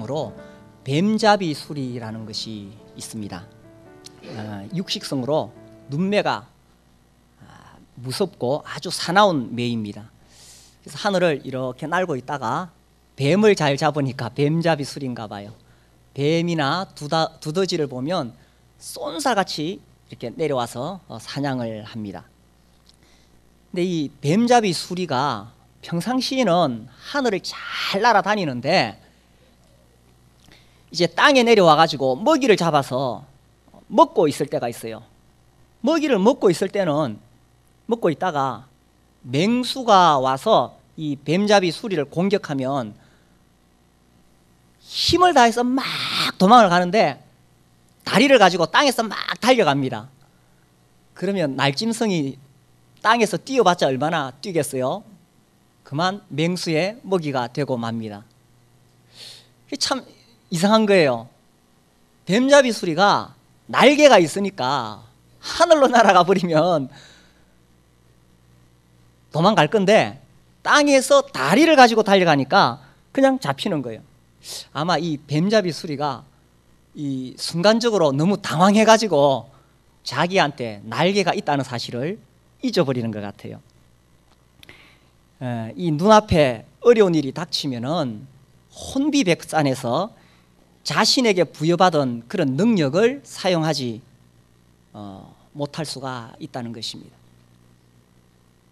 특성으로 뱀잡이 수리라는 것이 있습니다. 육식성으로 눈매가 무섭고 아주 사나운 매입니다. 그래서 하늘을 이렇게 날고 있다가 뱀을 잘 잡으니까 뱀잡이 수리인가 봐요. 뱀이나 두더지를 보면 쏜살같이 이렇게 내려와서 사냥을 합니다. 근데 이 뱀잡이 수리가 평상시에는 하늘을 잘 날아다니는데 이제 땅에 내려와 가지고 먹이를 잡아서 먹고 있을 때가 있어요. 먹이를 먹고 있을 때는 먹고 있다가 맹수가 와서 이 뱀잡이 수리를 공격하면 힘을 다해서 막 도망을 가는데 다리를 가지고 땅에서 막 달려갑니다. 그러면 날짐승이 땅에서 뛰어봤자 얼마나 뛰겠어요? 그만 맹수의 먹이가 되고 맙니다. 참 이상한 거예요. 뱀잡이 수리가 날개가 있으니까 하늘로 날아가 버리면 도망갈 건데 땅에서 다리를 가지고 달려가니까 그냥 잡히는 거예요. 아마 이 뱀잡이 수리가 이 순간적으로 너무 당황해가지고 자기한테 날개가 있다는 사실을 잊어버리는 것 같아요. 이 눈앞에 어려운 일이 닥치면은 혼비백산해서 자신에게 부여받은 그런 능력을 사용하지 못할 수가 있다는 것입니다.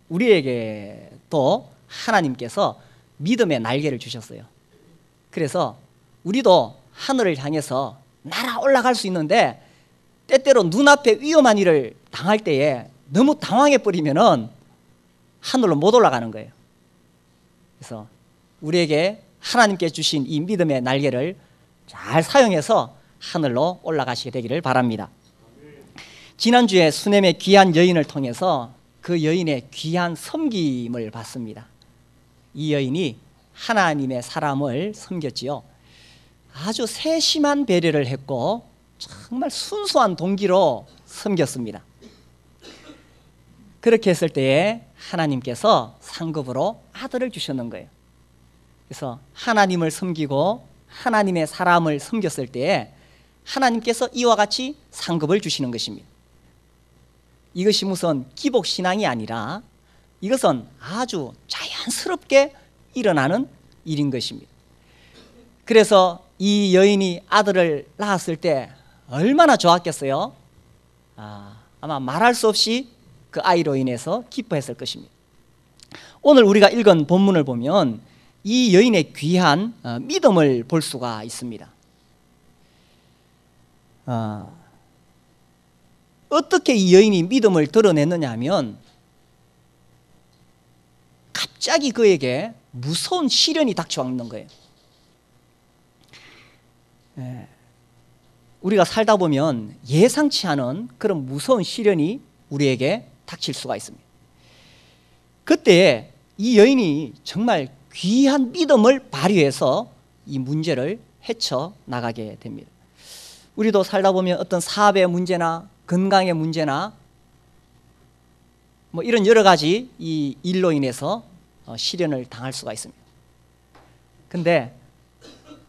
우리에게도 하나님께서 믿음의 날개를 주셨어요. 그래서 우리도 하늘을 향해서 날아 올라갈 수 있는데 때때로 눈앞에 위험한 일을 당할 때에 너무 당황해 버리면은 하늘로 못 올라가는 거예요. 그래서 우리에게 하나님께 주신 이 믿음의 날개를 잘 사용해서 하늘로 올라가시게 되기를 바랍니다. 지난주에 수넴의 귀한 여인을 통해서 그 여인의 귀한 섬김을 봤습니다. 이 여인이 하나님의 사람을 섬겼지요. 아주 세심한 배려를 했고 정말 순수한 동기로 섬겼습니다. 그렇게 했을 때에 하나님께서 상급으로 아들을 주셨는 거예요. 그래서 하나님을 섬기고 하나님의 사람을 섬겼을 때에 하나님께서 이와 같이 상급을 주시는 것입니다. 이것이 무슨 기복신앙이 아니라 이것은 아주 자연스럽게 일어나는 일인 것입니다. 그래서 이 여인이 아들을 낳았을 때 얼마나 좋았겠어요? 아마 말할 수 없이 그 아이로 인해서 기뻐했을 것입니다. 오늘 우리가 읽은 본문을 보면 이 여인의 귀한 믿음을 볼 수가 있습니다. 어떻게 이 여인이 믿음을 드러냈느냐 하면 갑자기 그에게 무서운 시련이 닥쳐왔는 거예요. 우리가 살다 보면 예상치 않은 그런 무서운 시련이 우리에게 닥칠 수가 있습니다. 그때 이 여인이 정말 귀한 믿음을 발휘해서 이 문제를 헤쳐나가게 됩니다. 우리도 살다 보면 어떤 사업의 문제나 건강의 문제나 뭐 이런 여러 가지 이 일로 인해서 시련을 당할 수가 있습니다. 근데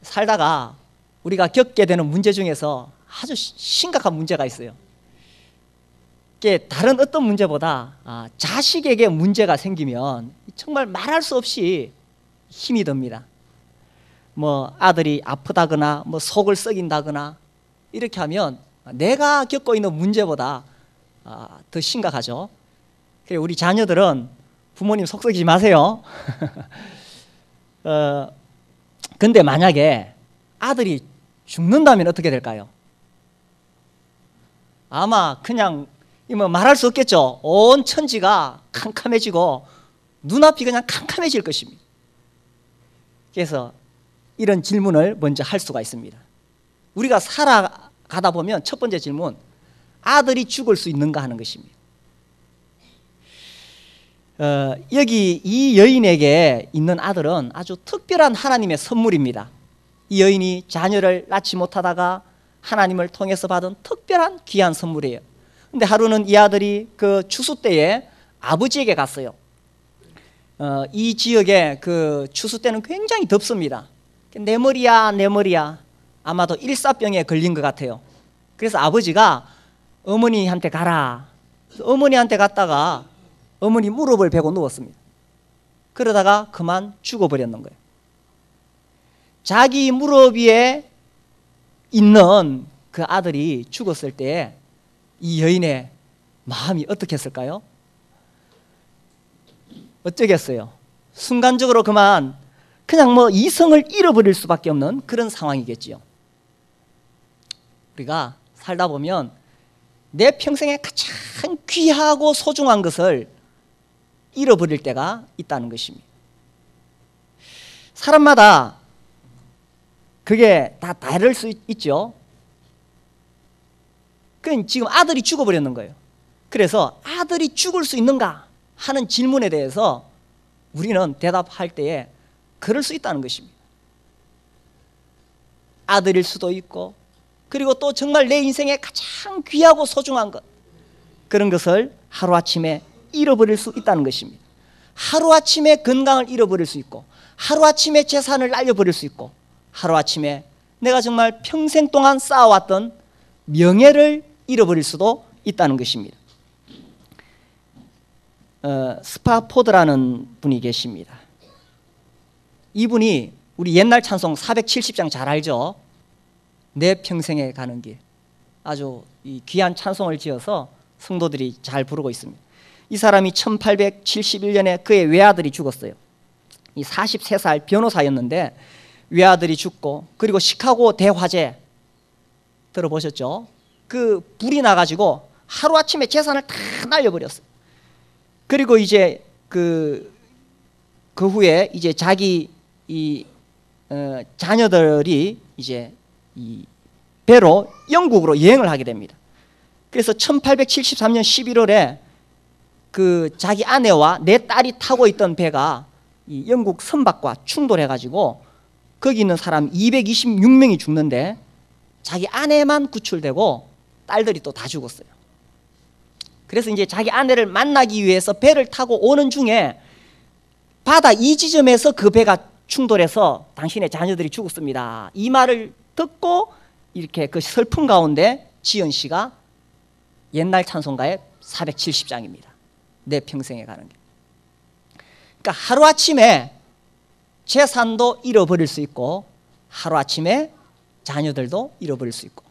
살다가 우리가 겪게 되는 문제 중에서 아주 심각한 문제가 있어요. 이게 다른 어떤 문제보다 자식에게 문제가 생기면 정말 말할 수 없이 힘이 듭니다. 뭐 아들이 아프다거나 뭐 속을 썩인다거나 이렇게 하면 내가 겪고 있는 문제보다 더 심각하죠. 우리 자녀들은 부모님 속 썩이지 마세요. 근데 만약에 아들이 죽는다면 어떻게 될까요? 아마 그냥 말할 수 없겠죠. 온 천지가 캄캄해지고 눈앞이 그냥 캄캄해질 것입니다. 그래서 이런 질문을 먼저 할 수가 있습니다. 우리가 살아가다 보면 첫 번째 질문, 아들이 죽을 수 있는가 하는 것입니다. 여기 이 여인에게 있는 아들은 아주 특별한 하나님의 선물입니다. 이 여인이 자녀를 낳지 못하다가 하나님을 통해서 받은 특별한 귀한 선물이에요. 근데 하루는 이 아들이 그 추수 때에 아버지에게 갔어요. 이 지역에 그 추수 때는 굉장히 덥습니다. 내 머리야, 내 머리야. 아마도 일사병에 걸린 것 같아요. 그래서 아버지가 어머니한테 가라. 어머니한테 갔다가 어머니 무릎을 베고 누웠습니다. 그러다가 그만 죽어버렸는 거예요. 자기 무릎 위에 있는 그 아들이 죽었을 때 이 여인의 마음이 어떻게 했을까요? 어쩌겠어요? 순간적으로 그냥 뭐 이성을 잃어버릴 수밖에 없는 그런 상황이겠지요. 우리가 살다 보면 내 평생에 가장 귀하고 소중한 것을 잃어버릴 때가 있다는 것입니다. 사람마다 그게 다 다를 수 있죠. 그건 지금 아들이 죽어버렸는 거예요. 그래서 아들이 죽을 수 있는가 하는 질문에 대해서 우리는 대답할 때에 그럴 수 있다는 것입니다. 아들일 수도 있고, 그리고 또 정말 내 인생에 가장 귀하고 소중한 것, 그런 것을 하루아침에 잃어버릴 수 있다는 것입니다. 하루아침에 건강을 잃어버릴 수 있고, 하루아침에 재산을 날려버릴 수 있고, 하루아침에 내가 정말 평생 동안 쌓아왔던 명예를 잃어버릴 수도 있다는 것입니다. 스파포드라는 분이 계십니다. 이분이 우리 옛날 찬송 470장 잘 알죠? 내 평생에 가는 길. 아주 이 귀한 찬송을 지어서 성도들이 잘 부르고 있습니다. 이 사람이 1871년에 그의 외아들이 죽었어요. 이 43살 변호사였는데 외아들이 죽고, 그리고 시카고 대화재 들어보셨죠? 그 불이 나가지고 하루아침에 재산을 다 날려버렸어요. 그리고 이제 그 후에 이제 자기 자녀들이 이제 이 배로 영국으로 여행을 하게 됩니다. 그래서 1873년 11월에 그 자기 아내와 네 딸이 타고 있던 배가 이 영국 선박과 충돌해가지고 거기 있는 사람 226명이 죽는데 자기 아내만 구출되고 딸들이 또 다 죽었어요. 그래서 이제 자기 아내를 만나기 위해서 배를 타고 오는 중에 바다 이 지점에서 그 배가 충돌해서 당신의 자녀들이 죽었습니다. 이 말을 듣고 이렇게 그 슬픔 가운데 지은 씨가 옛날 찬송가의 470장입니다. 내 평생에 가는 길. 그러니까 하루아침에 재산도 잃어버릴 수 있고, 하루아침에 자녀들도 잃어버릴 수 있고,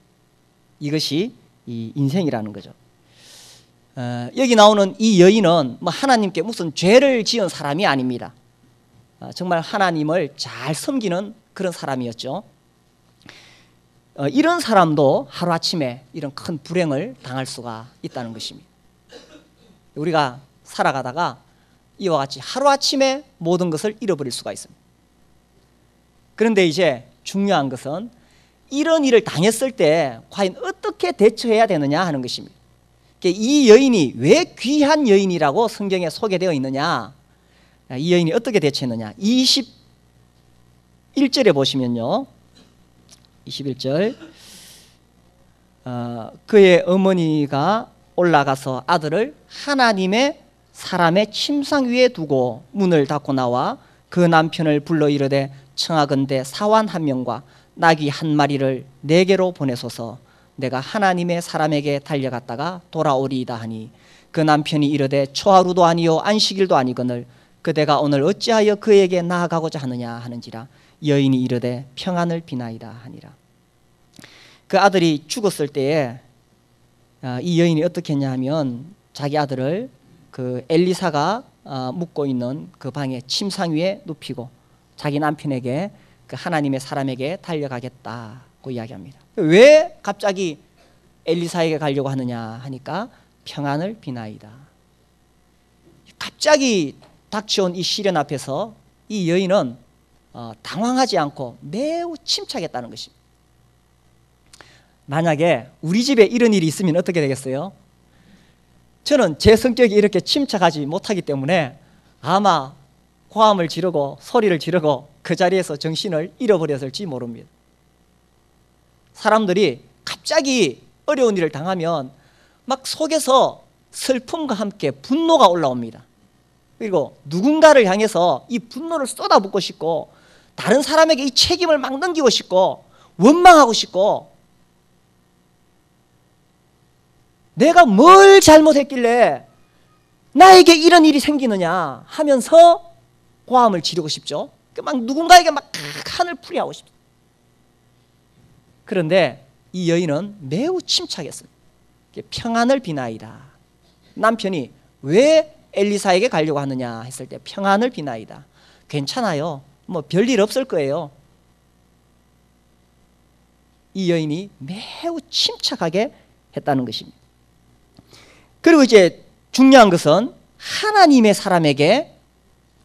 이것이 이 인생이라는 거죠. 여기 나오는 이 여인은 뭐 하나님께 무슨 죄를 지은 사람이 아닙니다. 정말 하나님을 잘 섬기는 그런 사람이었죠. 이런 사람도 하루아침에 이런 큰 불행을 당할 수가 있다는 것입니다. 우리가 살아가다가 이와 같이 하루아침에 모든 것을 잃어버릴 수가 있습니다. 그런데 이제 중요한 것은 이런 일을 당했을 때 과연 어떻게 대처해야 되느냐 하는 것입니다. 이 여인이 왜 귀한 여인이라고 성경에 소개되어 있느냐, 이 여인이 어떻게 대처했느냐, 21절에 보시면요, 21절 그의 어머니가 올라가서 아들을 하나님의 사람의 침상 위에 두고 문을 닫고 나와 그 남편을 불러 이르되 청하건대 사환 한 명과 나귀 한 마리를 내게로 보내소서. 내가 하나님의 사람에게 달려갔다가 돌아오리이다 하니 그 남편이 이르되 초하루도 아니요 안식일도 아니거늘 그대가 오늘 어찌하여 그에게 나아가고자 하느냐 하는지라. 여인이 이르되 평안을 비나이다 하니라. 그 아들이 죽었을 때에 이 여인이 어떻게 했냐 하면 자기 아들을 그 엘리사가 묵고 있는 그 방에 침상 위에 눕히고 자기 남편에게 그 하나님의 사람에게 달려가겠다고 이야기합니다. 왜 갑자기 엘리사에게 가려고 하느냐 하니까 평안을 비나이다. 갑자기 닥쳐온 이 시련 앞에서 이 여인은 당황하지 않고 매우 침착했다는 것입니다. 만약에 우리 집에 이런 일이 있으면 어떻게 되겠어요? 저는 제 성격이 이렇게 침착하지 못하기 때문에 아마 고함을 지르고 소리를 지르고 그 자리에서 정신을 잃어버렸을지 모릅니다. 사람들이 갑자기 어려운 일을 당하면 막 속에서 슬픔과 함께 분노가 올라옵니다. 그리고 누군가를 향해서 이 분노를 쏟아붓고 싶고 다른 사람에게 이 책임을 막 넘기고 싶고 원망하고 싶고 내가 뭘 잘못했길래 나에게 이런 일이 생기느냐 하면서 고함을 지르고 싶죠. 막 누군가에게 막 한을 풀이하고 싶죠. 그런데 이 여인은 매우 침착했습니다. 평안을 비나이다. 남편이 왜 엘리사에게 가려고 하느냐 했을 때 평안을 비나이다. 괜찮아요. 뭐 별일 없을 거예요. 이 여인이 매우 침착하게 했다는 것입니다. 그리고 이제 중요한 것은 하나님의 사람에게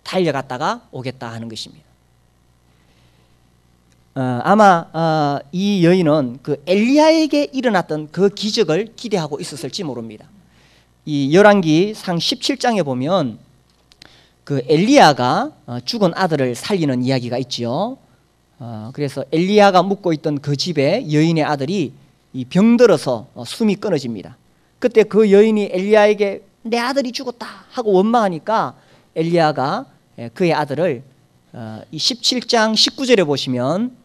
달려갔다가 오겠다 하는 것입니다. 아마 이 여인은 그 엘리야에게 일어났던 그 기적을 기대하고 있었을지 모릅니다. 이 열왕기상 17장에 보면 그 엘리야가 죽은 아들을 살리는 이야기가 있지요. 그래서 엘리야가 묵고 있던 그 집에 여인의 아들이 병들어서 숨이 끊어집니다. 그때 그 여인이 엘리야에게 내 아들이 죽었다 하고 원망하니까 엘리야가 그의 아들을 이 17장 19절에 보시면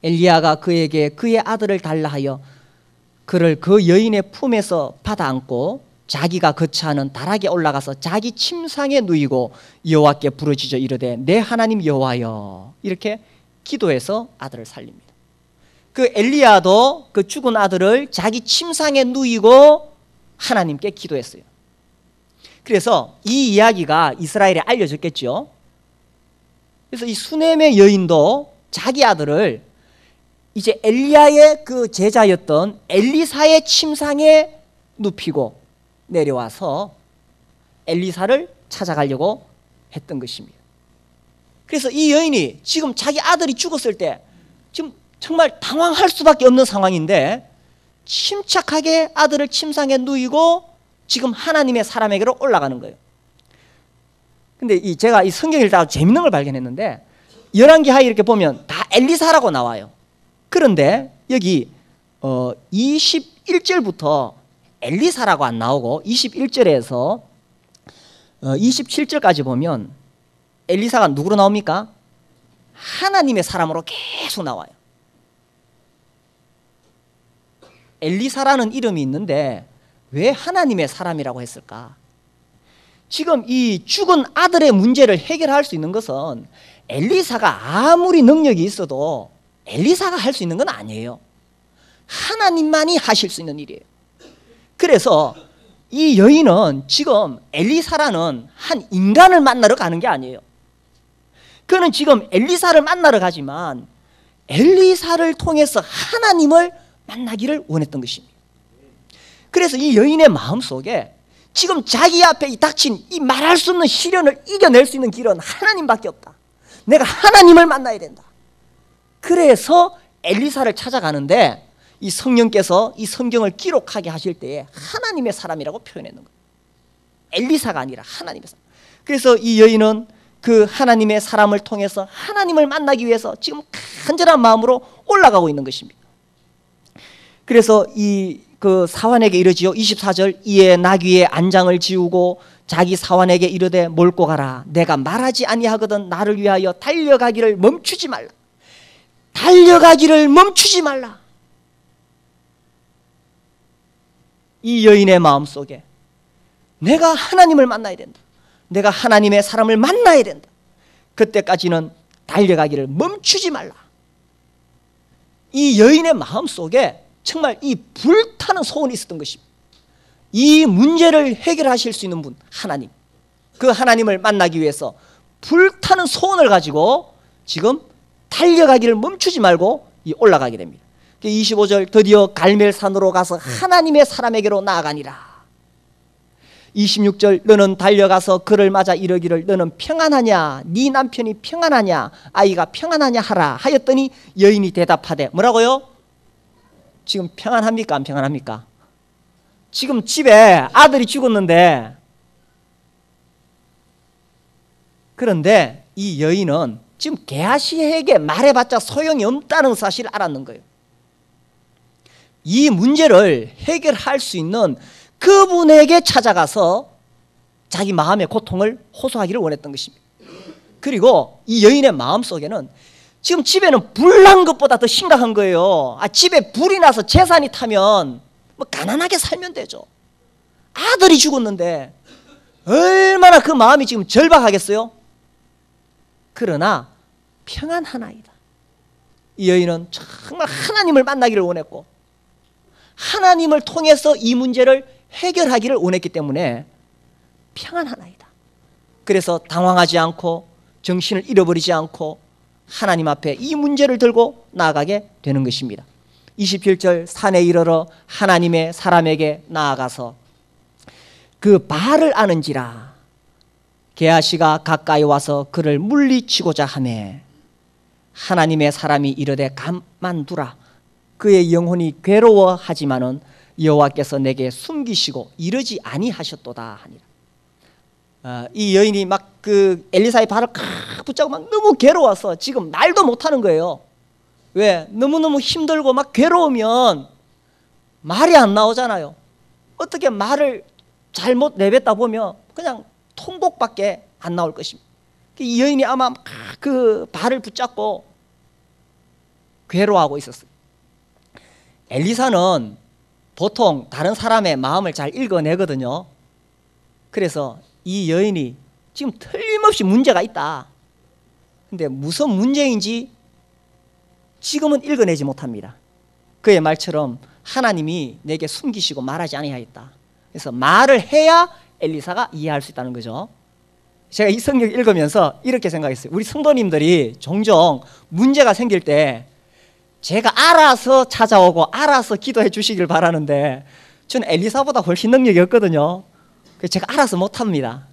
엘리야가 그에게 그의 아들을 달라 하여 그를 그 여인의 품에서 받아 안고 자기가 거처하는 다락에 올라가서 자기 침상에 누이고 여호와께 부르짖어 이르되 내 하나님 여호와여 이렇게 기도해서 아들을 살립니다. 그 엘리야도 그 죽은 아들을 자기 침상에 누이고 하나님께 기도했어요. 그래서 이 이야기가 이스라엘에 알려졌겠죠. 그래서 이 수넴의 여인도 자기 아들을 이제 엘리야의 그 제자였던 엘리사의 침상에 눕히고 내려와서 엘리사를 찾아가려고 했던 것입니다. 그래서 이 여인이 지금 자기 아들이 죽었을 때 지금 정말 당황할 수밖에 없는 상황인데 침착하게 아들을 침상에 누이고 지금 하나님의 사람에게로 올라가는 거예요. 근데 제가 이 성경 읽다가 재밌는 걸 발견했는데 열왕기하에 이렇게 보면 다 엘리사라고 나와요. 그런데 여기 21절부터 엘리사라고 안 나오고 21절에서 27절까지 보면 엘리사가 누구로 나옵니까? 하나님의 사람으로 계속 나와요. 엘리사라는 이름이 있는데 왜 하나님의 사람이라고 했을까? 지금 이 죽은 아들의 문제를 해결할 수 있는 것은 엘리사가 아무리 능력이 있어도 엘리사가 할 수 있는 건 아니에요. 하나님만이 하실 수 있는 일이에요. 그래서 이 여인은 지금 엘리사라는 한 인간을 만나러 가는 게 아니에요. 그는 지금 엘리사를 만나러 가지만 엘리사를 통해서 하나님을 만나기를 원했던 것입니다. 그래서 이 여인의 마음속에 지금 자기 앞에 이 닥친 이 말할 수 없는 시련을 이겨낼 수 있는 길은 하나님밖에 없다. 내가 하나님을 만나야 된다. 그래서 엘리사를 찾아가는데 이 성령께서 이 성경을 기록하게 하실 때에 하나님의 사람이라고 표현했는 거예요. 엘리사가 아니라 하나님의 사람. 그래서 이 여인은 그 하나님의 사람을 통해서 하나님을 만나기 위해서 지금 간절한 마음으로 올라가고 있는 것입니다. 그래서 그 사환에게 이르지요. 24절 이에 나귀의 안장을 지우고 자기 사환에게 이르되 몰고 가라. 내가 말하지 아니하거든 나를 위하여 달려가기를 멈추지 말라. 달려가기를 멈추지 말라. 이 여인의 마음속에 내가 하나님을 만나야 된다. 내가 하나님의 사람을 만나야 된다. 그때까지는 달려가기를 멈추지 말라. 이 여인의 마음속에 정말 이 불타는 소원이 있었던 것입니다. 이 문제를 해결하실 수 있는 분 하나님, 그 하나님을 만나기 위해서 불타는 소원을 가지고 지금 달려가기를 멈추지 말고 올라가게 됩니다. 25절 드디어 갈멜산으로 가서 하나님의 사람에게로 나아가니라. 26절 너는 달려가서 그를 맞아 이르기를 너는 평안하냐 네 남편이 평안하냐 아이가 평안하냐 하라 하였더니 여인이 대답하되 뭐라고요? 지금 평안합니까 안 평안합니까? 지금 집에 아들이 죽었는데 그런데 이 여인은 지금 게하시에게 말해봤자 소용이 없다는 사실을 알았는 거예요. 이 문제를 해결할 수 있는 그분에게 찾아가서 자기 마음의 고통을 호소하기를 원했던 것입니다. 그리고 이 여인의 마음속에는 지금 집에는 불난 것보다 더 심각한 거예요. 집에 불이 나서 재산이 타면 뭐 가난하게 살면 되죠. 아들이 죽었는데 얼마나 그 마음이 지금 절박하겠어요? 그러나 평안하나이다. 이 여인은 정말 하나님을 만나기를 원했고 하나님을 통해서 이 문제를 해결하기를 원했기 때문에 평안하나이다. 그래서 당황하지 않고 정신을 잃어버리지 않고 하나님 앞에 이 문제를 들고 나아가게 되는 것입니다. 27절 산에 이르러 하나님의 사람에게 나아가서 그 발을 아는지라 게하시가 가까이 와서 그를 물리치고자 하매 하나님의 사람이 이르되 가만두라 그의 영혼이 괴로워하지만은 여호와께서 내게 숨기시고 이르지 아니하셨도다 하니라. 이 여인이 막 그 엘리사의 발을 칵 붙잡고 막 너무 괴로워서 지금 말도 못하는 거예요. 왜? 너무너무 힘들고 막 괴로우면 말이 안 나오잖아요. 어떻게 말을 잘못 내뱉다 보면 그냥 통곡밖에 안 나올 것입니다. 이 여인이 아마 그 발을 붙잡고 괴로워하고 있었어요. 엘리사는 보통 다른 사람의 마음을 잘 읽어내거든요. 그래서 이 여인이 지금 틀림없이 문제가 있다. 근데 무슨 문제인지 지금은 읽어내지 못합니다. 그의 말처럼 하나님이 내게 숨기시고 말하지 아니하였다. 그래서 말을 해야 엘리사가 이해할 수 있다는 거죠. 제가 이 성경 읽으면서 이렇게 생각했어요. 우리 성도님들이 종종 문제가 생길 때 제가 알아서 찾아오고 알아서 기도해 주시길 바라는데 저는 엘리사보다 훨씬 능력이 없거든요. 그래서 제가 알아서 못합니다.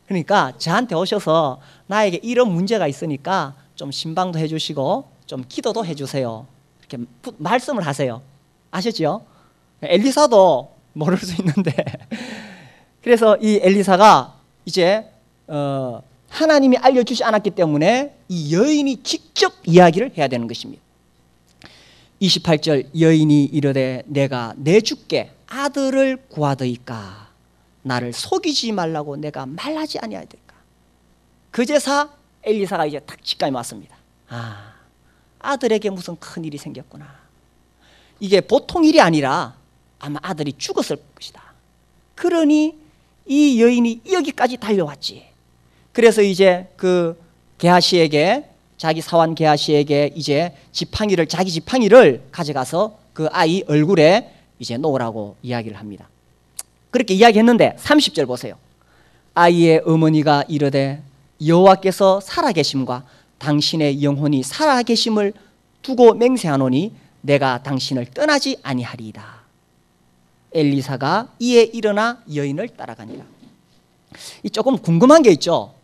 그러니까 저한테 오셔서 나에게 이런 문제가 있으니까 좀 신방도 해주시고 좀 기도도 해주세요. 이렇게 말씀을 하세요. 아셨죠? 엘리사도 모를 수 있는데 그래서 이 엘리사가 이제 하나님이 알려주지 않았기 때문에 이 여인이 직접 이야기를 해야 되는 것입니다. 28절 여인이 이르되 내가 내 주께 아들을 구하더이까 나를 속이지 말라고 내가 말하지 아니하리까. 그제서 엘리사가 이제 딱 직감이 왔습니다. 아들에게 무슨 큰 일이 생겼구나. 이게 보통 일이 아니라 아마 아들이 죽었을 것이다. 그러니 이 여인이 여기까지 달려왔지. 그래서 이제 그 게하시에게 자기 사환 게하시에게 이제 지팡이를 자기 지팡이를 가져가서 그 아이 얼굴에 이제 놓으라고 이야기를 합니다. 그렇게 이야기했는데 30절 보세요. 아이의 어머니가 이르되 여호와께서 살아계심과 당신의 영혼이 살아계심을 두고 맹세하노니 내가 당신을 떠나지 아니하리이다. 엘리사가 이에 일어나 여인을 따라가니라. 이 조금 궁금한 게 있죠.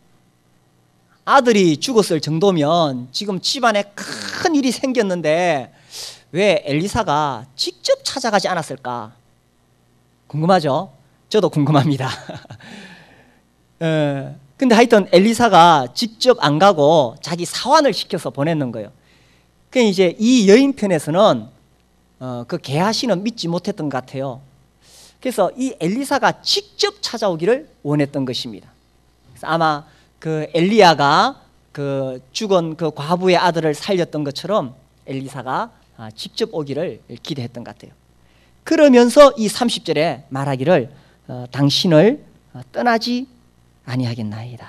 아들이 죽었을 정도면 지금 집안에 큰 일이 생겼는데 왜 엘리사가 직접 찾아가지 않았을까? 궁금하죠? 저도 궁금합니다. 근데 하여튼 엘리사가 직접 안 가고 자기 사환을 시켜서 보냈는 거예요. 그러니까 이제 이 여인 편에서는 그 게하시는 믿지 못했던 것 같아요. 그래서 이 엘리사가 직접 찾아오기를 원했던 것입니다. 그래서 아마 그 엘리야가 그 죽은 그 과부의 아들을 살렸던 것처럼 엘리사가 직접 오기를 기대했던 것 같아요. 그러면서 이 30절에 말하기를 당신을 떠나지 아니하겠나이다.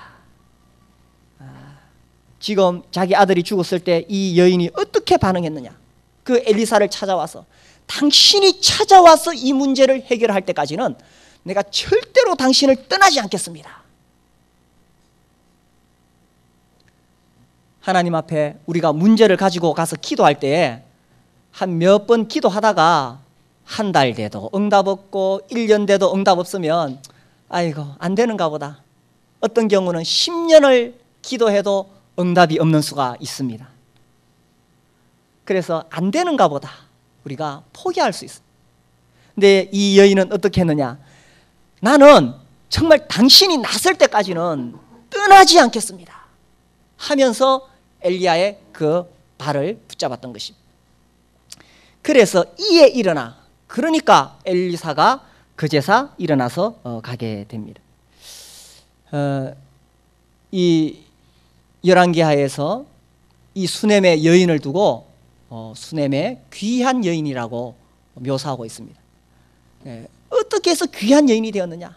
지금 자기 아들이 죽었을 때 이 여인이 어떻게 반응했느냐. 그 엘리사를 찾아와서 당신이 찾아와서 이 문제를 해결할 때까지는 내가 절대로 당신을 떠나지 않겠습니다. 하나님 앞에 우리가 문제를 가지고 가서 기도할 때에 한 몇 번 기도하다가 한 달 돼도 응답 없고 1년 돼도 응답 없으면 아이고 안 되는가 보다. 어떤 경우는 10년을 기도해도 응답이 없는 수가 있습니다. 그래서 안 되는가 보다 우리가 포기할 수 있어요. 근데 이 여인은 어떻게 했느냐. 나는 정말 당신이 났을 때까지는 떠나지 않겠습니다 하면서 엘리야의 그 발을 붙잡았던 것입니다. 그래서 이에 일어나 그러니까 엘리사가 그제서 일어나서 가게 됩니다. 이 열왕기하에서 이 수넴의 여인을 두고 수넴의 귀한 여인이라고 묘사하고 있습니다. 어떻게 해서 귀한 여인이 되었느냐?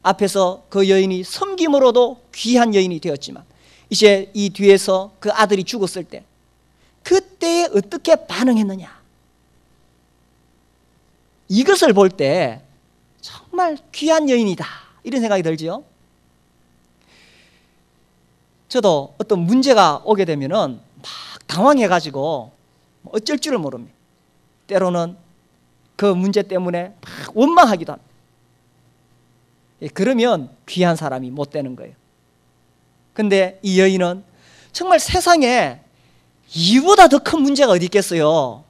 앞에서 그 여인이 섬김으로도 귀한 여인이 되었지만 이제 이 뒤에서 그 아들이 죽었을 때 그때에 어떻게 반응했느냐? 이것을 볼 때 정말 귀한 여인이다 이런 생각이 들지요. 저도 어떤 문제가 오게 되면은 막 당황해가지고 어쩔 줄을 모릅니다. 때로는 그 문제 때문에 막 원망하기도 합니다. 그러면 귀한 사람이 못 되는 거예요. 근데 이 여인은 정말 세상에 이보다 더 큰 문제가 어디 있겠어요?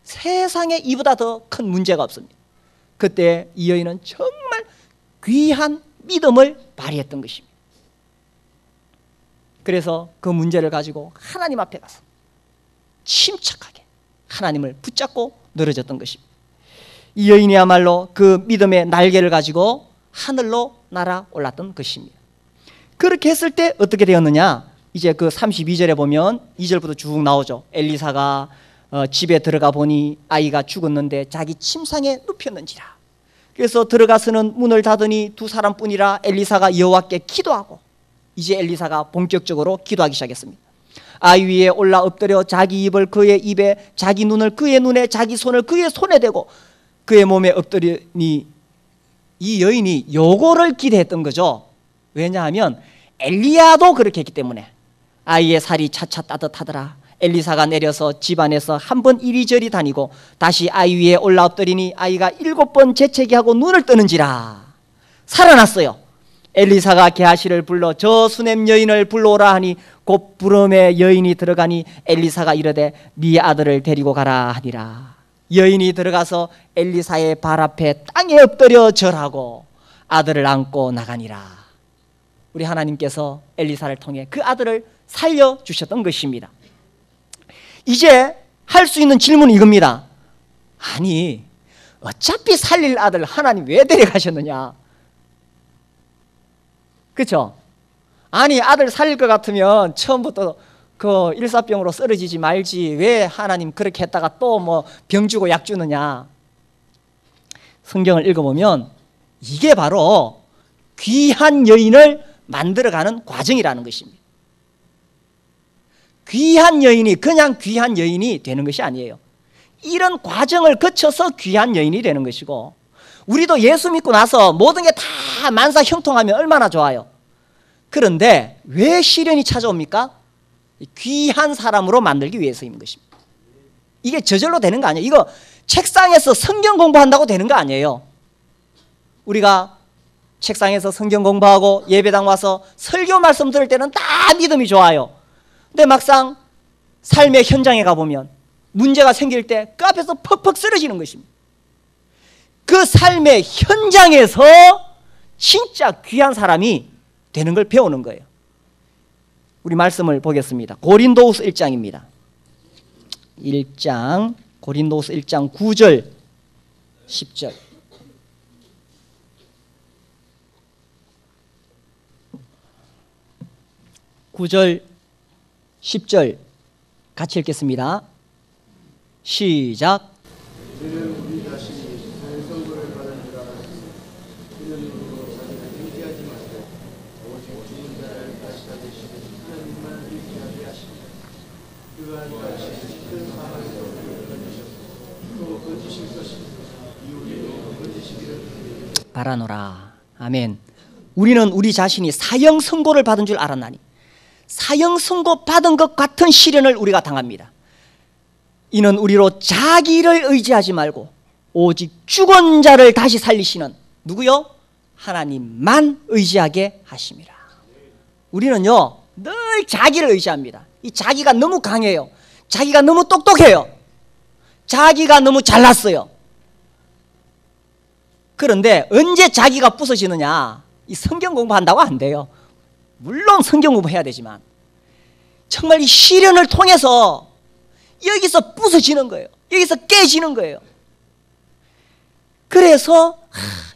세상에 이보다 더 큰 문제가 없습니다. 그때 이 여인은 정말 귀한 믿음을 발휘했던 것입니다. 그래서 그 문제를 가지고 하나님 앞에 가서 침착하게 하나님을 붙잡고 늘어졌던 것입니다. 이 여인이야말로 그 믿음의 날개를 가지고 하늘로 날아올랐던 것입니다. 그렇게 했을 때 어떻게 되었느냐? 이제 그 32절에 보면 2절부터 쭉 나오죠. 엘리사가 집에 들어가 보니 아이가 죽었는데 자기 침상에 눕혔는지라. 그래서 들어가서는 문을 닫으니 두 사람뿐이라 엘리사가 여호와께 기도하고 이제 엘리사가 본격적으로 기도하기 시작했습니다. 아이 위에 올라 엎드려 자기 입을 그의 입에, 자기 눈을 그의 눈에, 자기 손을 그의 손에 대고 그의 몸에 엎드리니 이 여인이 요거를 기대했던 거죠. 왜냐하면 엘리야도 그렇게 했기 때문에. 아이의 살이 차차 따뜻하더라. 엘리사가 내려서 집안에서 한 번 이리저리 다니고 다시 아이 위에 올라 엎드리니 아이가 7번 재채기하고 눈을 뜨는지라. 살아났어요. 엘리사가 게하시를 불러 저 수넴 여인을 불러오라 하니 곧 부름에 여인이 들어가니 엘리사가 이르되 네 아들을 데리고 가라 하니라. 여인이 들어가서 엘리사의 발 앞에 땅에 엎드려 절하고 아들을 안고 나가니라. 우리 하나님께서 엘리사를 통해 그 아들을 살려주셨던 것입니다. 이제 할 수 있는 질문은 이겁니다. 아니 어차피 살릴 아들 하나님 왜 데려가셨느냐? 그렇죠? 아니 아들 살릴 것 같으면 처음부터 그 일사병으로 쓰러지지 말지 왜 하나님 그렇게 했다가 또 뭐 병 주고 약 주느냐? 성경을 읽어보면 이게 바로 귀한 여인을 만들어가는 과정이라는 것입니다. 귀한 여인이 그냥 귀한 여인이 되는 것이 아니에요. 이런 과정을 거쳐서 귀한 여인이 되는 것이고, 우리도 예수 믿고 나서 모든 게 다 만사형통하면 얼마나 좋아요. 그런데 왜 시련이 찾아옵니까? 귀한 사람으로 만들기 위해서인 것입니다. 이게 저절로 되는 거 아니에요. 이거 책상에서 성경 공부한다고 되는 거 아니에요. 우리가 책상에서 성경 공부하고 예배당 와서 설교 말씀 들을 때는 다 믿음이 좋아요. 근데 막상 삶의 현장에 가보면 문제가 생길 때 그 앞에서 퍽퍽 쓰러지는 것입니다. 그 삶의 현장에서 진짜 귀한 사람이 되는 걸 배우는 거예요. 우리 말씀을 보겠습니다. 고린도후서 1장입니다. 1장 고린도후서 1장 9절 10절. (9절) 10절 같이 읽겠습니다. 시작. 바라노라. 아멘. 우리는 우리 자신이 사형 선고를 받은 줄 알았나니 사형 선고 받은 것 같은 시련을 우리가 당합니다. 이는 우리로 자기를 의지하지 말고 오직 죽은 자를 다시 살리시는 누구요? 하나님만 의지하게 하심이라. 우리는요 늘 자기를 의지합니다. 이 자기가 너무 강해요. 자기가 너무 똑똑해요. 자기가 너무 잘났어요. 그런데 언제 자기가 부서지느냐? 이 성경 공부한다고 안 돼요. 물론 성경 공부해야 되지만 정말 이 시련을 통해서 여기서 부서지는 거예요. 여기서 깨지는 거예요. 그래서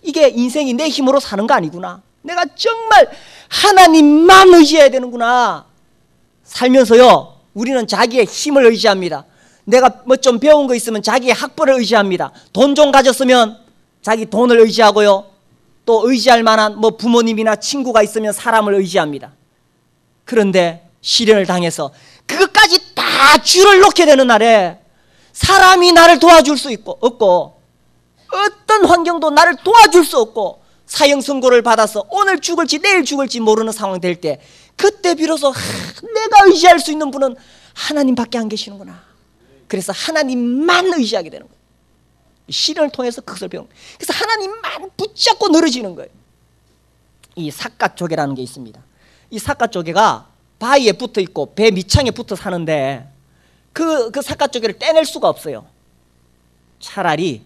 이게 인생이 내 힘으로 사는 거 아니구나. 내가 정말 하나님만 의지해야 되는구나. 살면서요, 우리는 자기의 힘을 의지합니다. 내가 뭐 좀 배운 거 있으면 자기의 학벌을 의지합니다. 돈 좀 가졌으면 자기 돈을 의지하고요, 또 의지할 만한 뭐 부모님이나 친구가 있으면 사람을 의지합니다. 그런데 시련을 당해서 그것까지 다 줄을 놓게 되는 날에 사람이 나를 도와줄 수 없고 어떤 환경도 나를 도와줄 수 없고 사형 선고를 받아서 오늘 죽을지 내일 죽을지 모르는 상황 될 때, 그때 비로소 내가 의지할 수 있는 분은 하나님밖에 안 계시는구나. 그래서 하나님만 의지하게 되는 거예요. 시련을 통해서 그것을 배우는 거예요. 그래서 하나님만 붙잡고 늘어지는 거예요. 이 삿갓조개라는 게 있습니다. 이 삿갓조개가 바위에 붙어 있고 배 밑창에 붙어 사는데 그 삿갓조개를 떼낼 수가 없어요. 차라리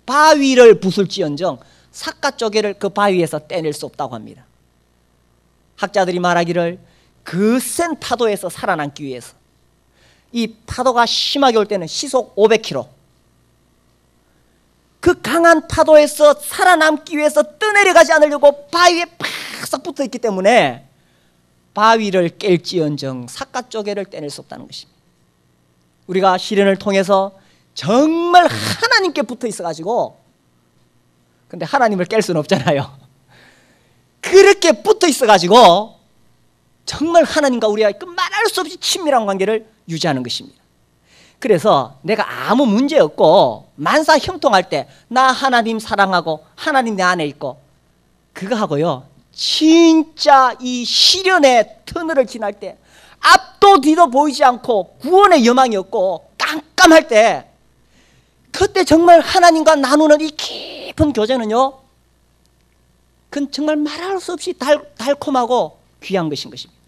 바위를 부술지언정 삿갓조개를 그 바위에서 떼낼 수 없다고 합니다. 학자들이 말하기를 그 센 파도에서 살아남기 위해서, 이 파도가 심하게 올 때는 시속 500km, 그 강한 파도에서 살아남기 위해서 떠내려가지 않으려고 바위에 팍 붙어 있기 때문에 바위를 깰지언정 삿갓조개를 떼낼 수 없다는 것입니다. 우리가 시련을 통해서 정말 하나님께 붙어 있어가지고, 근데 하나님을 깰 수는 없잖아요. 그렇게 붙어 있어가지고 정말 하나님과 우리가 그 말할 수 없이 친밀한 관계를 유지하는 것입니다. 그래서 내가 아무 문제 없고 만사 형통할 때 나 하나님 사랑하고 하나님 내 안에 있고, 그거 하고요, 진짜 이 시련의 터널을 지날 때 앞도 뒤도 보이지 않고 구원의 여망이 없고 깜깜할 때, 그때 정말 하나님과 나누는 이 깊은 교제는요, 그건 정말 말할 수 없이 달콤하고 귀한 것인 것입니다.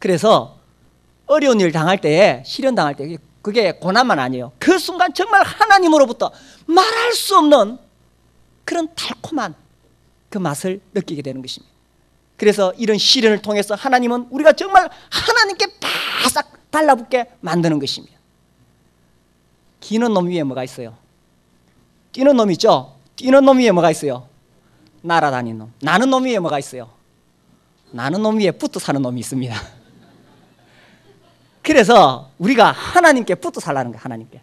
그래서 어려운 일 당할 때에, 시련 당할 때, 그게 고난만 아니에요. 그 순간 정말 하나님으로부터 말할 수 없는 그런 달콤한 그 맛을 느끼게 되는 것입니다. 그래서 이런 시련을 통해서 하나님은 우리가 정말 하나님께 바싹 달라붙게 만드는 것입니다. 기는 놈 위에 뭐가 있어요? 뛰는 놈 있죠? 뛰는 놈 위에 뭐가 있어요? 날아다니는 놈. 나는 놈 위에 뭐가 있어요? 나는 놈 위에 붙어 사는 놈이 있습니다. 그래서 우리가 하나님께 붙어 살라는 거예요. 하나님께.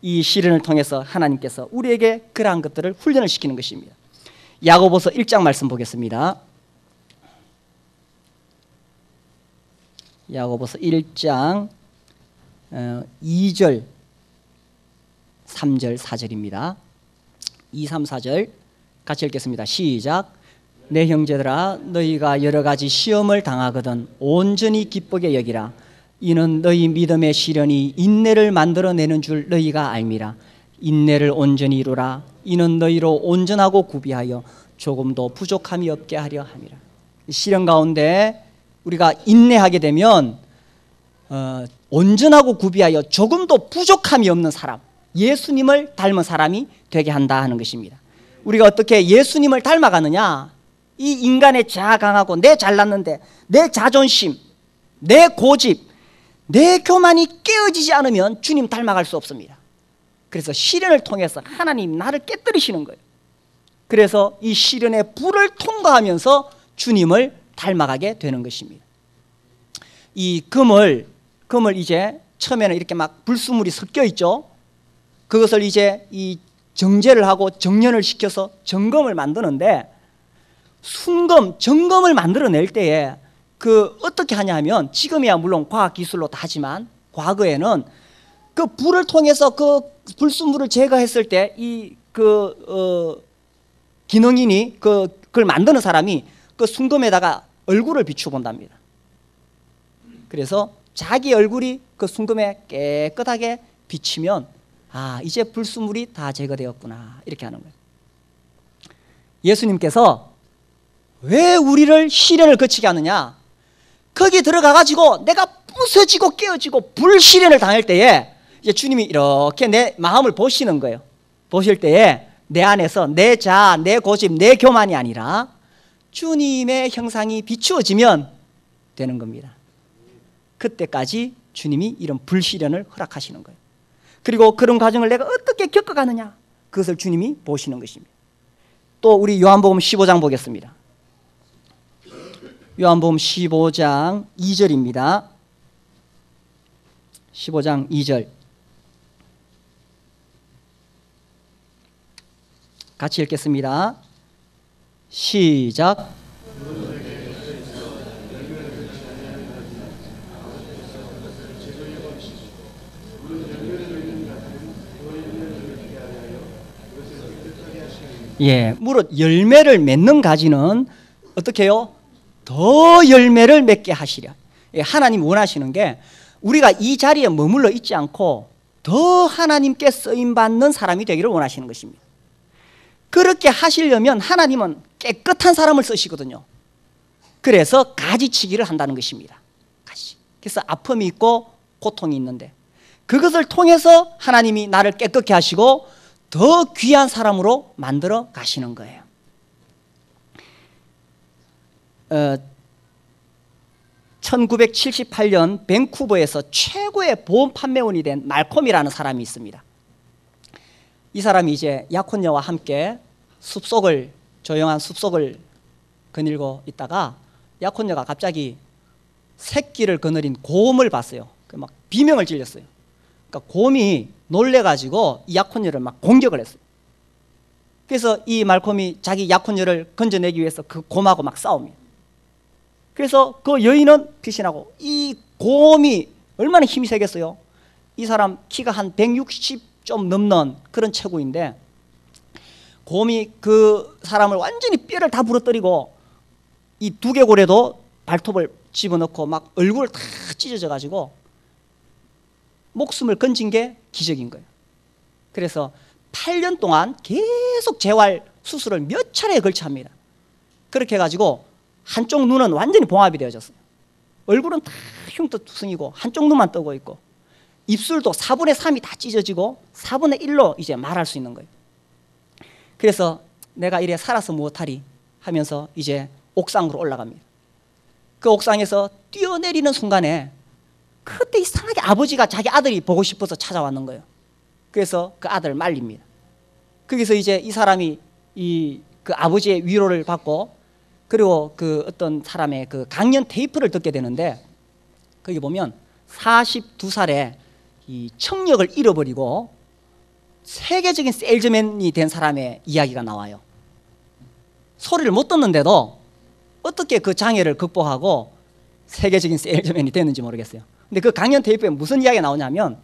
이 시련을 통해서 하나님께서 우리에게 그러한 것들을 훈련을 시키는 것입니다. 야고보서 1장 말씀 보겠습니다. 야고보서 1장 2절 3절 4절입니다. 2, 3, 4절 같이 읽겠습니다. 시작. 내 형제들아, 너희가 여러 가지 시험을 당하거든 온전히 기쁘게 여기라. 이는 너희 믿음의 시련이 인내를 만들어내는 줄 너희가 알미라. 인내를 온전히 이루라. 이는 너희로 온전하고 구비하여 조금도 부족함이 없게 하려 함이라. 시련 가운데 우리가 인내하게 되면 온전하고 구비하여 조금도 부족함이 없는 사람, 예수님을 닮은 사람이 되게 한다 하는 것입니다. 우리가 어떻게 예수님을 닮아가느냐? 이 인간의 자아 강하고 내 잘났는데 내 자존심, 내 고집, 내 교만이 깨어지지 않으면 주님 닮아갈 수 없습니다. 그래서 시련을 통해서 하나님 나를 깨뜨리시는 거예요. 그래서 이 시련의 불을 통과하면서 주님을 닮아가게 되는 것입니다. 이 금을 이제 처음에는 이렇게 막 불순물이 섞여 있죠. 그것을 이제 이 정제를 하고 정련을 시켜서 점검을 만드는데, 점검을 만들어낼 때에 그 어떻게 하냐 하면, 지금이야 물론 과학 기술로 다 하지만 과거에는 그 불을 통해서 그 불순물을 제거했을 때 이 기능인이 그걸 만드는 사람이 그 순금에다가 얼굴을 비추어 본답니다. 그래서 자기 얼굴이 그 순금에 깨끗하게 비치면 이제 불순물이 다 제거되었구나, 이렇게 하는 거예요. 예수님께서 왜 우리를 시련을 거치게 하느냐? 거기 들어가가지고 내가 부서지고 깨어지고 불시련을 당할 때에 이제 주님이 이렇게 내 마음을 보시는 거예요. 보실 때에 내 안에서 내 자아, 내 고집, 내 교만이 아니라 주님의 형상이 비추어지면 되는 겁니다. 그때까지 주님이 이런 불시련을 허락하시는 거예요. 그리고 그런 과정을 내가 어떻게 겪어가느냐, 그것을 주님이 보시는 것입니다. 또 우리 요한복음 15장 보겠습니다. 요한복음 15장 2절입니다. 15장 2절 같이 읽겠습니다. 시작. 예, 무릇 열매를 맺는 가지는 어떻게 해요? 더 열매를 맺게 하시려. 예, 하나님 원하시는 게 우리가 이 자리에 머물러 있지 않고 더 하나님께 쓰임받는 사람이 되기를 원하시는 것입니다. 그렇게 하시려면 하나님은 깨끗한 사람을 쓰시거든요. 그래서 가지치기를 한다는 것입니다. 가지. 그래서 아픔이 있고 고통이 있는데 그것을 통해서 하나님이 나를 깨끗게 하시고 더 귀한 사람으로 만들어 가시는 거예요. 1978년 밴쿠버에서 최고의 보험 판매원이 된 말콤이라는 사람이 있습니다. 이 사람이 이제 약혼녀와 함께 조용한 숲속을 거닐고 있다가 약혼녀가 갑자기 새끼를 거느린 곰을 봤어요. 막 비명을 질렀어요. 그러니까 곰이 놀래가지고 이 약혼녀를 막 공격을 했어요. 그래서 이 말콤이 자기 약혼녀를 건져내기 위해서 그 곰하고 막 싸웁니다. 그래서 그 여인은 피신하고 이 곰이 얼마나 힘이 세겠어요. 이 사람 키가 한 160 좀 넘는 그런 체구인데 곰이 그 사람을 완전히 뼈를 다 부러뜨리고 이 두개골에도 발톱을 집어넣고 막 얼굴을 다 찢어져 가지고 목숨을 건진 게 기적인 거예요. 그래서 8년 동안 계속 재활 수술을 몇 차례에 걸쳐 합니다. 그렇게 해가지고 한쪽 눈은 완전히 봉합이 되어졌어요. 얼굴은 다 흉터투성이고 한쪽 눈만 뜨고 있고 입술도 4분의 3이 다 찢어지고 4분의 1로 이제 말할 수 있는 거예요. 그래서 내가 이래 살아서 무엇하리 하면서 이제 옥상으로 올라갑니다. 그 옥상에서 뛰어내리는 순간에 그때 이상하게 아버지가 자기 아들이 보고 싶어서 찾아왔는 거예요. 그래서 그 아들을 말립니다. 거기서 이제 이 사람이 그 아버지의 위로를 받고 그리고 그 어떤 사람의 그 강연 테이프를 듣게 되는데 거기 보면 42살에 이 청력을 잃어버리고 세계적인 세일즈맨이 된 사람의 이야기가 나와요. 소리를 못 듣는데도 어떻게 그 장애를 극복하고 세계적인 세일즈맨이 됐는지 모르겠어요. 근데 그 강연 테이프에 무슨 이야기가 나오냐면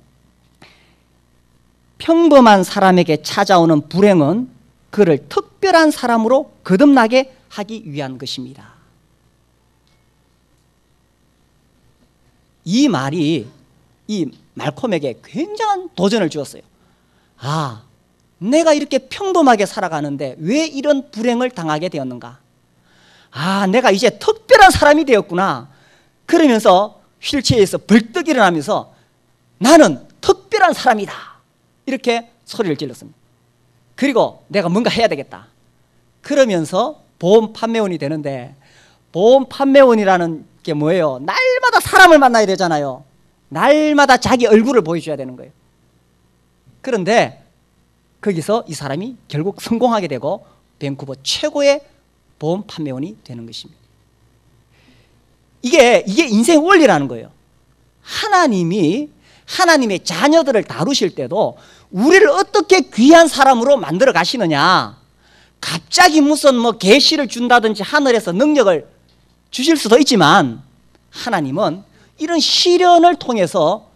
평범한 사람에게 찾아오는 불행은 그를 특별한 사람으로 거듭나게 하기 위한 것입니다. 이 말이 이 말콤에게 굉장한 도전을 주었어요. 아, 내가 이렇게 평범하게 살아가는데 왜 이런 불행을 당하게 되었는가? 아, 내가 이제 특별한 사람이 되었구나. 그러면서 휠체어에서 벌떡 일어나면서 나는 특별한 사람이다. 이렇게 소리를 질렀습니다. 그리고 내가 뭔가 해야 되겠다. 그러면서 보험 판매원이 되는데 보험 판매원이라는 게 뭐예요? 날마다 사람을 만나야 되잖아요. 날마다 자기 얼굴을 보여줘야 되는 거예요. 그런데 거기서 이 사람이 결국 성공하게 되고 밴쿠버 최고의 보험 판매원이 되는 것입니다. 이게 인생 원리라는 거예요. 하나님이 하나님의 자녀들을 다루실 때도 우리를 어떻게 귀한 사람으로 만들어 가시느냐. 갑자기 무슨 계시를 준다든지 하늘에서 능력을 주실 수도 있지만 하나님은 이런 시련을 통해서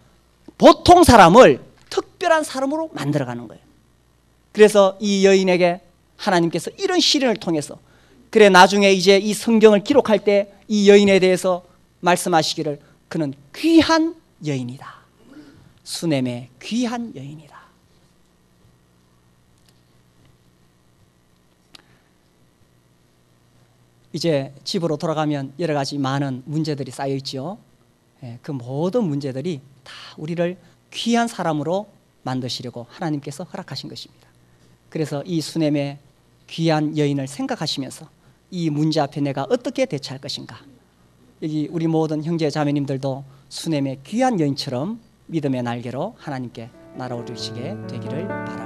보통 사람을 특별한 사람으로 만들어 가는 거예요. 그래서 이 여인에게 하나님께서 이런 시련을 통해서 그래 나중에 이제 이 성경을 기록할 때 이 여인에 대해서 말씀하시기를 그는 귀한 여인이다. 수넴의 귀한 여인이다. 이제 집으로 돌아가면 여러 가지 많은 문제들이 쌓여 있죠. 그 모든 문제들이 다 우리를 귀한 사람으로 만드시려고 하나님께서 허락하신 것입니다. 그래서 이 수넴의 귀한 여인을 생각하시면서 이 문제 앞에 내가 어떻게 대처할 것인가. 여기 우리 모든 형제 자매님들도 수넴의 귀한 여인처럼 믿음의 날개로 하나님께 날아오르시게 되기를 바랍니다.